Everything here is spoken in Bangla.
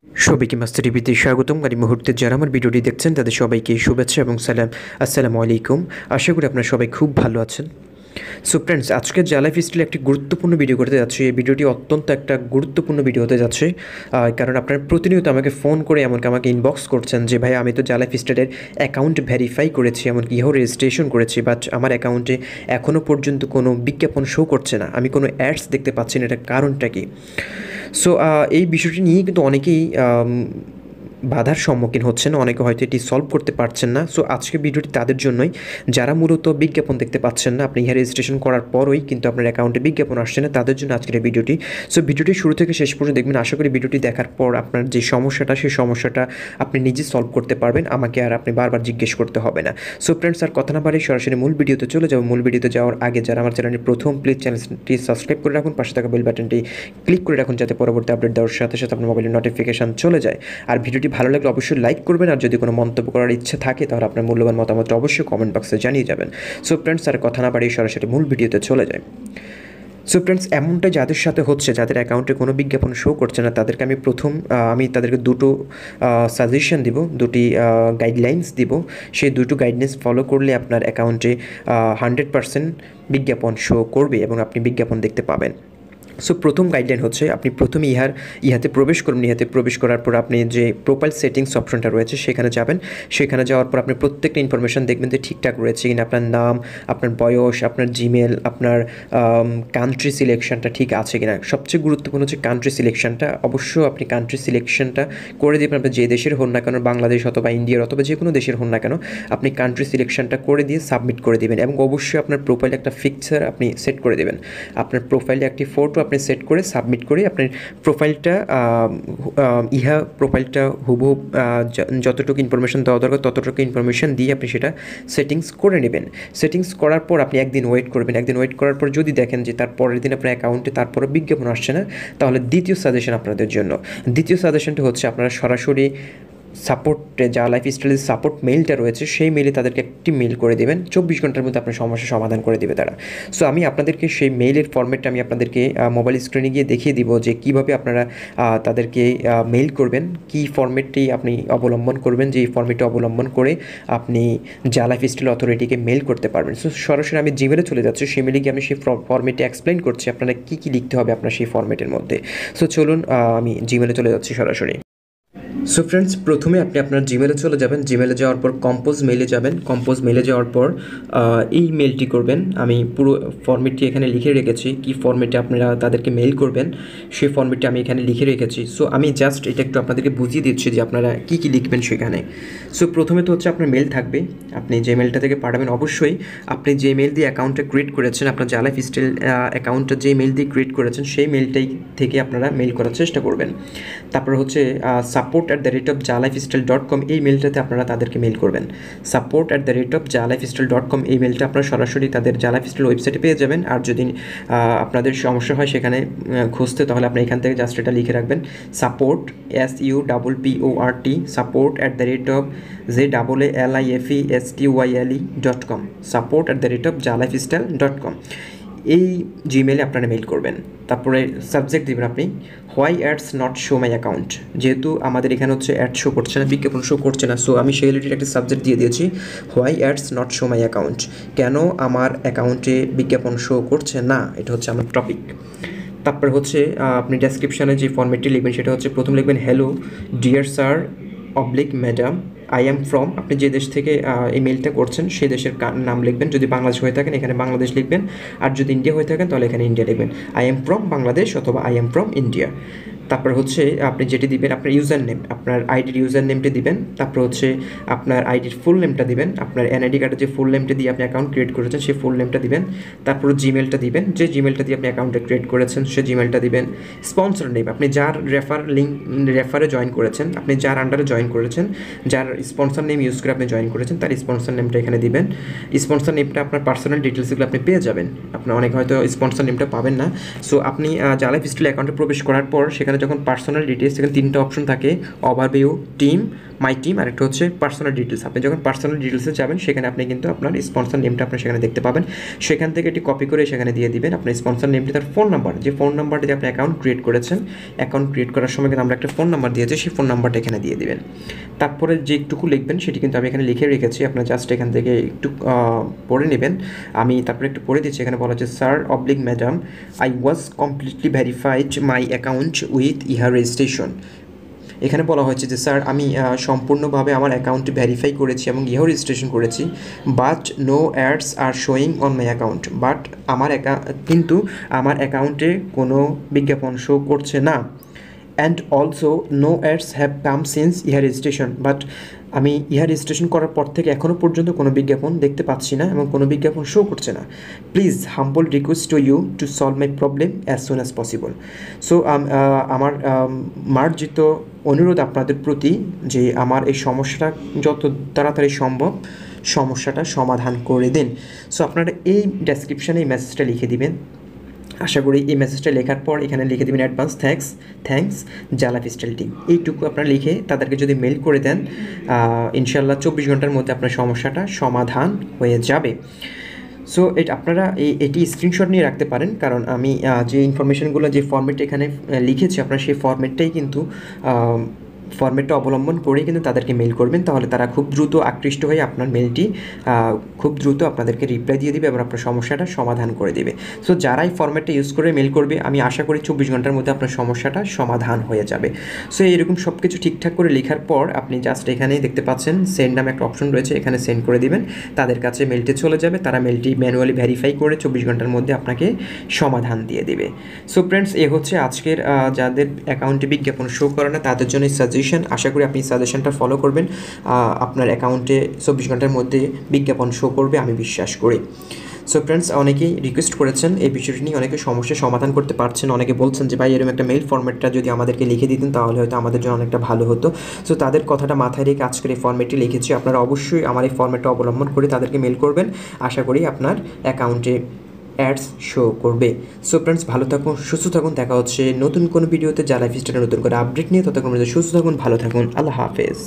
সবাইকে মাস্টার টিভিতে স্বাগতম। আর এই মুহূর্তে যারা আমার ভিডিওটি দেখছেন তাদের সবাইকে শুভেচ্ছা এবং সালাম। আসসালামু আলাইকুম। আশা করি আপনারা সবাই খুব ভালো আছেন। সো ফ্রেন্ডস, আজকে জালাইফস্টাইলে একটি গুরুত্বপূর্ণ ভিডিও করতে যাচ্ছি। এই ভিডিওটি অত্যন্ত একটা গুরুত্বপূর্ণ ভিডিও হতে যাচ্ছে, কারণ আপনারা প্রতিনিয়ত আমাকে ফোন করে এমনকি আমাকে ইনবক্স করছেন যে ভাই আমি তো জালাইফস্টাইলের অ্যাকাউন্ট ভেরিফাই করেছি, এমনকি ইহো রেজিস্ট্রেশন করেছি, বাট আমার অ্যাকাউন্টে এখনও পর্যন্ত কোনো বিজ্ঞাপন শো করছে না, আমি কোনো অ্যাডস দেখতে পাচ্ছি না। এটার কারণটা কি? সো এই বিষয়টি নিয়ে কিন্তু অনেকেই বাধার সম্মুখীন হচ্ছেন, অনেকে হয়তো এটি সলভ করতে পারছেন না। সো আজকের ভিডিওটি তাদের জন্যই যারা মূলত বিজ্ঞাপন দেখতে পাচ্ছেন না, আপনি ইহা রেজিস্ট্রেশন করার পরই কিন্তু আপনার অ্যাকাউন্টে বিজ্ঞাপন আসছে না, তাদের জন্য আজকের এই ভিডিওটি। সো ভিডিওটি শুরু থেকে শেষ পর্যন্ত দেখবেন। আশা করি ভিডিওটি দেখার পর আপনার যে সমস্যাটা, সেই সমস্যাটা আপনি নিজে সলভ করতে পারবেন, আমাকে আর আপনি বারবার জিজ্ঞেস করতে হবে না। সো ফ্রেন্ডস, আর কথা না বাড়িয়ে সরাসরি মূল ভিডিওতে চলে যাব। মূল ভিডিওতে যাওয়ার আগে যারা আমার চ্যানেলে প্রথম, প্লিজ চ্যানেলটি সাবস্ক্রাইব করে রাখুন, পাশে থাকা বেল বাটনটি ক্লিক করে রাখুন, যাতে পরবর্তী আপডেট দেওয়ার সাথে সাথে আপনার মোবাইলে নোটিফিকেশান চলে যায়। আর ভিডিওটি ভালো লাগলে অবশ্যই লাইক করবেন, আর যদি কোনো মন্তব্য করার ইচ্ছা থাকে তাহলে আপনার মূল্যবান মতামত অবশ্যই কমেন্ট বক্সে জানিয়ে যাবেন। সো ফ্রেন্ডস, আর কথা না বাড়িয়ে সরাসরি মূল ভিডিওতে চলে যায়। সো ফ্রেন্ডস, এমনটাই যাদের সাথে হচ্ছে, যাদের অ্যাকাউন্টে কোনো বিজ্ঞাপন শো করছে না, তাদেরকে আমি তাদেরকে দুটো সাজেশন দিব, দুটি গাইডলাইন্স দিব। সেই দুটো গাইডলাইন্স ফলো করলে আপনার অ্যাকাউন্টে 100% বিজ্ঞাপন শো করবে এবং আপনি বিজ্ঞাপন দেখতে পাবেন। সো প্রথম গাইডলাইন হচ্ছে, আপনি প্রথমে ইহাতে প্রবেশ করুন। ইহাতে প্রবেশ করার পর আপনি যে প্রোফাইল সেটিংস অপশনটা রয়েছে সেখানে যাবেন। সেখানে যাওয়ার পর আপনি প্রত্যেকটা ইনফরমেশান দেখবেন যে ঠিকঠাক রয়েছে কিনা, আপনার নাম, আপনার বয়স, আপনার জিমেল, আপনার কান্ট্রি সিলেকশনটা ঠিক আছে কিনা। সবচেয়ে গুরুত্বপূর্ণ হচ্ছে কান্ট্রি সিলেকশনটা। অবশ্যই আপনি কান্ট্রি সিলেকশনটা করে দেবেন, আপনার যে দেশের হন না কেন, বাংলাদেশ অথবা ইন্ডিয়ার অথবা যে কোনো দেশের হন না কেন, আপনি কান্ট্রি সিলেকশনটা করে দিয়ে সাবমিট করে দেবেন। এবং অবশ্যই আপনার প্রোফাইলে একটা পিকচার আপনি সেট করে দেবেন। আপনার প্রোফাইলে একটি ফটো আপনি সেট করে সাবমিট করে আপনার প্রোফাইলটা প্রোফাইলটা হুবহু যতটুকু ইনফরমেশান দেওয়া দরকার ততটুকু ইনফরমেশান দিয়ে আপনি সেটা সেটিংস করে নেবেন। সেটিংস করার পর আপনি একদিন ওয়েট করবেন। একদিন ওয়েট করার পর যদি দেখেন যে তার পরের দিন আপনার অ্যাকাউন্টে তারপরে বিজ্ঞাপন আসছে না, তাহলে দ্বিতীয় সাজেশন আপনাদের জন্য। দ্বিতীয় সাজেশনটা হচ্ছে, আপনারা সরাসরি সাপোর্টে যা লাইফস্টাইলের সাপোর্ট মেইলটা রয়েছে সেই মেইলে তাদেরকে একটি মেইল করে দেবেন। 24 ঘন্টার মধ্যে আপনার সমস্যার সমাধান করে দেবে তারা। সো আমি আপনাদেরকে সেই মেইলের ফরম্যাটটা আমি আপনাদেরকে মোবাইল স্ক্রিনে গিয়ে দেখিয়ে দিব যে কীভাবে আপনারা তাদেরকে মেইল করবেন, কী ফরম্যাটটি আপনি অবলম্বন করবেন, যে এই ফরম্যাটটি অবলম্বন করে আপনি যা লাইফস্টাইল অথরিটিকে মেইল করতে পারবেন। সো সরাসরি আমি জিমেলে চলে যাচ্ছি। সেই মেলে গিয়ে আমি সেই ফরম্যাটে এক্সপ্লেন করছি আপনারা কী কী লিখতে হবে আপনার সেই ফরম্যাটের মধ্যে। সো চলুন আমি জিমেলে চলে যাচ্ছি সরাসরি। সো ফ্রেন্ডস, প্রথমে আপনি আপনার জিমেলে চলে যাবেন। জিমেলে যাওয়ার পর কম্পোজ মেইলে যাবেন। কম্পোজ মেইলে যাওয়ার পর এই মেইলটি করবেন। আমি পুরো ফরম্যাটটি এখানে লিখে রেখেছি, কি ফরম্যাটে আপনারা তাদেরকে মেইল করবেন সেই ফরম্যাটটি আমি এখানে লিখে রেখেছি। সো আমি জাস্ট এটা একটু আপনাদেরকে বুঝিয়ে দিচ্ছি যে আপনারা কী কী লিখবেন সেখানে। সো প্রথমে তো হচ্ছে আপনার মেইল থাকবে, আপনি যে মেইলটা থেকে পাঠাবেন। অবশ্যই আপনি যে মেইল দিয়ে অ্যাকাউন্টটা ক্রিয়েট করেছেন, আপনার যা লাইফস্টাইল অ্যাকাউন্টটা যে মেইল দিয়ে ক্রিয়েট করেছেন সেই মেইলটাই থেকে আপনারা মেইল করার চেষ্টা করবেন। তারপর হচ্ছে support@jaalifestyle.com এই মেলটাতে আপনারা তাদেরকে মেল করবেন। support@jaalifestyle.com এই মেলটা আপনারা সরাসরি তাদের জা লাইফস্টাইল ওয়েবসাইটে পেয়ে যাবেন। আর যদি আপনাদের সমস্যা হয় সেখানে খুঁজতে, তাহলে আপনি এখান থেকে জাস্ট এটা লিখে রাখবেন, support support@jaalifestyle.com support@jaalifestyle.com এই জিমেলে আপনারা মেইল করবেন। তারপরে সাবজেক্ট দেবেন আপনি why ads not show my account. যেহেতু আমাদের এখানে হচ্ছে অ্যাড শো করছে না, বিজ্ঞাপন শো করছে না, সো আমি সেই রিলেটেড একটা সাবজেক্ট দিয়ে দিয়েছি, why ads not show my account. কেন আমার অ্যাকাউন্টে বিজ্ঞাপন শো করছে না, এটা হচ্ছে আমার টপিক। তারপর হচ্ছে আপনি ডেসক্রিপশানে যে ফরম্যাটটি লিখবেন সেটা হচ্ছে, প্রথম লিখবেন hello dear sir /madam I am from. আপনি যে দেশ থেকে এই মেইলটা করছেন সেই দেশের নাম লিখবেন। যদি বাংলাদেশ হয়ে থাকেন এখানে বাংলাদেশ লিখবেন, আর যদি ইন্ডিয়া হয়ে থাকেন তাহলে এখানে ইন্ডিয়া লিখবেন। আই এম ফ্রম বাংলাদেশ অথবা আই এম ফ্রম ইন্ডিয়া। তারপর হচ্ছে আপনি যেটি দিবেন আপনার ইউজার নেম, আপনার আইডির ইউজার নেমটি দিবেন। তারপর হচ্ছে আপনার আইডির ফুল নেমটা দিবেন, আপনার এনআইডি কার্ডের যে ফুল নেমটা দিয়ে আপনি অ্যাকাউন্ট ক্রিয়েট করেছেন সেই ফুল নেমটা দিবেন। তারপর জিমেলটা দিবেন, যে জিমেলটা দিয়ে আপনি অ্যাকাউন্টটা ক্রিয়েট করেছেন সেই জিমেলটা দিবেন। স্পন্সর নেম, আপনি যার রেফারে জয়েন করেছেন, আপনি যার আন্ডারে জয়েন করেছেন, যার স্পন্সর নেম ইউজ করে আপনি জয়েন করেছেন তার স্পন্সর নেমটা এখানে দিবেন। স্পন্সর নেমটা আপনার পার্সোনাল ডিটেলসগুলো আপনি পেয়ে যাবেন, আপনার অনেক হয়তো স্পন্সর নেমটা পাবেন না। সো আপনি জা লাইফস্টাইল অ্যাকাউন্টে প্রবেশ করার পর সেখানে যখন পার্সোনাল ডিটেলস, সেখানে 3টা অপশন থাকে, ওভারভিউ, টিম, মাই টিম, আর একটা হচ্ছে পার্সোনাল ডিটেলস। আপনি যখন পার্সোনাল ডিটেলসে যাবেন সেখানে আপনি কিন্তু আপনার স্পন্সর নেমটা আপনি সেখানে দেখতে পাবেন, সেখান থেকে এটি কপি করে সেখানে দিয়ে দিবেন। আপনার স্পন্সর নেমটি তার ফোন নাম্বার, যে ফোন নাম্বারটি আপনি অ্যাকাউন্ট ক্রিয়েট করেছেন, অ্যাকাউন্ট ক্রিয়েট করার সময় কিন্তু আমরা একটা ফোন নাম্বার দিয়েছি, সেই ফোন নাম্বারটা এখানে দিয়ে দিবেন। তারপরে যেটুকু লিখবেন সেটি কিন্তু আমি এখানে লিখে রেখেছি, আপনার জাস্ট এখান থেকে একটু পড়ে নেবেন। আমি তারপরে একটু পড়ে দিচ্ছি। এখানে বলা হচ্ছে sir oblique madam, I was completely verified my account with ইহার রেজিস্ট্রেশন। এখানে বলা হয়েছে যে স্যার আমি সম্পূর্ণভাবে আমার অ্যাকাউন্টটি ভেরিফাই করেছি এবং ইহাও রেজিস্ট্রেশন করেছি, but no ads are showing on my account. But কিন্তু আমার অ্যাকাউন্টে কোনো বিজ্ঞাপন শো করছে না। And also no ads have come since ইহার রেজিস্ট্রেশন। বাট আমি ইহার রেজিস্ট্রেশন করার পর থেকে এখনও পর্যন্ত কোনো বিজ্ঞাপন দেখতে পাচ্ছি না এবং কোনো বিজ্ঞাপন শো করছে না। Please humble request to you to solve my problem as soon as possible. So আমার মার্জিত অনুরোধ আপনাদের প্রতি যে আমার এই সমস্যাটা যত তাড়াতাড়ি সম্ভব সমস্যাটা সমাধান করে দিন। সো আপনারা এই ডেসক্রিপশানে এই মেসেজটা লিখে দিবেন। আশা করি এই মেসেজটা লেখার পর এখানে লিখে দেবেন অ্যাডভান্স থ্যাঙ্কস জালা লাইফস্টাইল টিম। এইটুকু আপনারা লিখে তাদেরকে যদি মেল করে দেন, ইনশাল্লাহ 24 ঘন্টার মধ্যে আপনার সমস্যাটা সমাধান হয়ে যাবে। সো আপনারা এটি স্ক্রিনশট নিয়ে রাখতে পারেন, কারণ আমি যে ইনফরমেশনগুলো যে ফর্মেটে এখানে লিখেছি আপনারা সেই ফর্মেটটাই কিন্তু ফর্মেটটা অবলম্বন করেই কিন্তু তাদেরকে মেল করবেন, তাহলে তারা খুব দ্রুত আকৃষ্ট হয়ে আপনার মেলটি খুব দ্রুত আপনাদেরকে রিপ্লাই দিয়ে দেবে এবং আপনার সমস্যাটা সমাধান করে দেবে। সো যারা এই ফর্মেটটা ইউজ করে মেল করবে, আমি আশা করি 24 ঘন্টার মধ্যে আপনার সমস্যাটা সমাধান হয়ে যাবে। সো এরকম সব কিছু ঠিকঠাক করে লেখার পর আপনি জাস্ট এখানেই দেখতে পাচ্ছেন সেন্ড নামে একটা অপশন রয়েছে, এখানে সেন্ড করে দিবেন। তাদের কাছে মেলটি চলে যাবে, তারা মেলটি ম্যানুয়ালি ভেরিফাই করে 24 ঘন্টার মধ্যে আপনাকে সমাধান দিয়ে দেবে। সো ফ্রেন্ডস, এ হচ্ছে আজকের যাদের অ্যাকাউন্টে বিজ্ঞাপন শো করে না তাদের জন্য সাজেশন। আশা করি আপনি সাজেশনটা ফলো করবেন, আপনার অ্যাকাউন্টে 24 ঘন্টার মধ্যে বিজ্ঞাপন শো করবে আমি বিশ্বাস করি। সো ফ্রেন্ডস, অনেকেই রিকোয়েস্ট করেছেন এই বিষয়টি নিয়ে, অনেকে সমস্যার সমাধান করতে পারছেন, অনেকে বলছেন যে ভাই এরকম একটা মেল ফর্মেটটা যদি আমাদেরকে লিখে দিতেন তাহলে হয়তো আমাদের জন্য অনেকটা ভালো হতো। সো তাদের কথাটা মাথায় রেখে আজকের এই ফর্মেটটি লিখেছি। আপনারা অবশ্যই আমার এই ফর্মেটটা অবলম্বন করে তাদেরকে মেল করবেন, আশা করি আপনার অ্যাকাউন্টে অ্যাডস শো করবে। সো ফ্রেন্ডস, ভালো থাকুন, সুস্থ থাকুন, দেখা হচ্ছে নতুন কোনো ভিডিওতে যা লাইফস্টাইলের নতুন করে আপডেট নিয়ে। ততক্ষণ সুস্থ থাকুন, ভালো থাকুন, আল্লাহ হাফেজ।